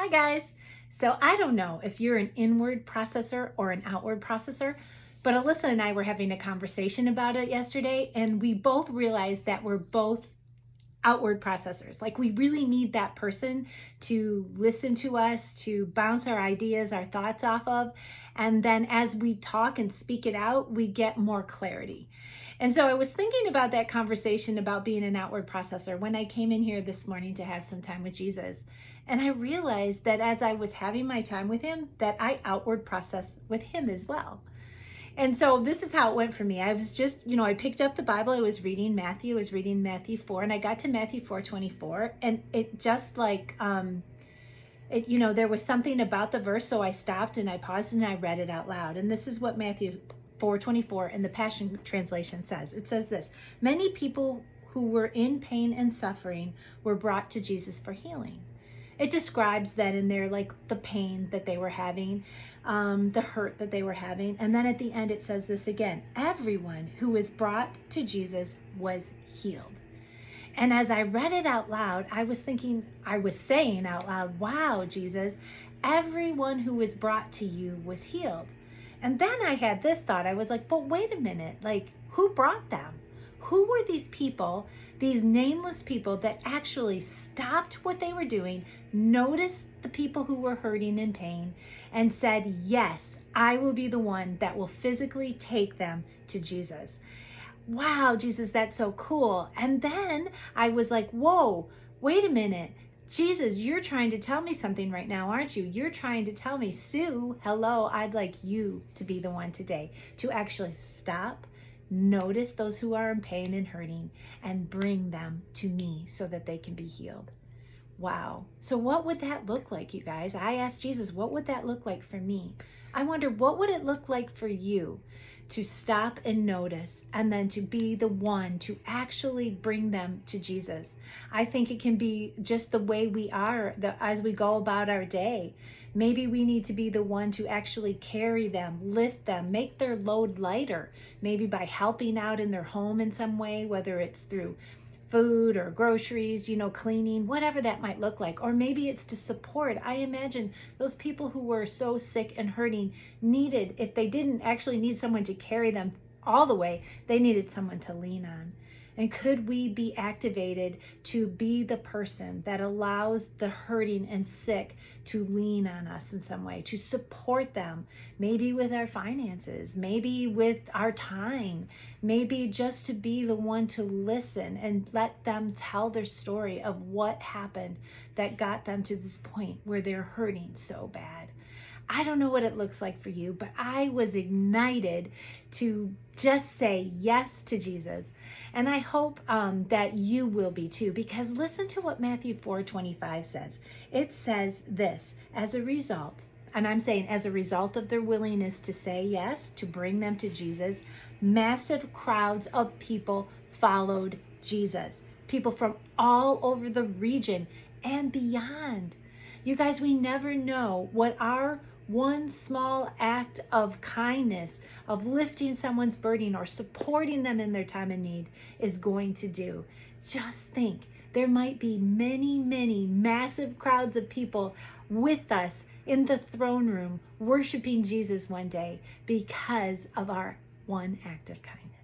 Hi guys. So I don't know if you're an inward processor or an outward processor, but Alyssa and I were having a conversation about it yesterday, and we both realized that we're both outward processors. Like we really need that person to listen to us, to bounce our ideas, our thoughts off of. And then as we talk and speak it out, we get more clarity. And so I was thinking about that conversation about being an outward processor when I came in here this morning to have some time with Jesus. And I realized that as I was having my time with him, that I outward process with him as well. And so this is how it went for me. I was just, I picked up the Bible. I was reading Matthew 4, and I got to Matthew 4:24, and it just like, there was something about the verse. So I stopped and I paused and I read it out loud. And this is what Matthew 4:24 in the Passion Translation says. It says this: many people who were in pain and suffering were brought to Jesus for healing. It describes that in there, like the pain that they were having, the hurt that they were having. And then at the end, it says this again: everyone who was brought to Jesus was healed. And as I read it out loud, I was saying out loud, wow, Jesus, everyone who was brought to you was healed. And then I had this thought. I was like, but wait a minute, like who brought them? Who were these people, these nameless people that actually stopped what they were doing, noticed the people who were hurting in pain, and said, yes, I will be the one that will physically take them to Jesus. Wow, Jesus, that's so cool. And then I was like, whoa, wait a minute. Jesus, you're trying to tell me something right now, aren't you? You're trying to tell me, Sue, hello, I'd like you to be the one today to actually stop, notice those who are in pain and hurting, and bring them to me so that they can be healed. Wow. So what would that look like, you guys? I asked Jesus, what would that look like for me? I wonder, what would it look like for you to stop and notice, and then to be the one to actually bring them to Jesus? I think it can be just the way we are as we go about our day. Maybe we need to be the one to actually carry them, lift them, make their load lighter, maybe by helping out in their home in some way, whether it's through food or groceries, cleaning, whatever that might look like. Or maybe it's to support. I imagine those people who were so sick and hurting needed, if they didn't actually need someone to carry them all the way, they needed someone to lean on. And could we be activated to be the person that allows the hurting and sick to lean on us in some way, to support them, maybe with our finances, maybe with our time, maybe just to be the one to listen and let them tell their story of what happened that got them to this point where they're hurting so bad. I don't know what it looks like for you, but I was ignited to just say yes to Jesus. And I hope that you will be too, because listen to what Matthew 4:25 says. It says this: as a result, and I'm saying as a result of their willingness to say yes, to bring them to Jesus, massive crowds of people followed Jesus. People from all over the region and beyond. You guys, we never know what our one small act of kindness, of lifting someone's burden or supporting them in their time of need is going to do. Just think, there might be many, many massive crowds of people with us in the throne room worshiping Jesus one day because of our one act of kindness.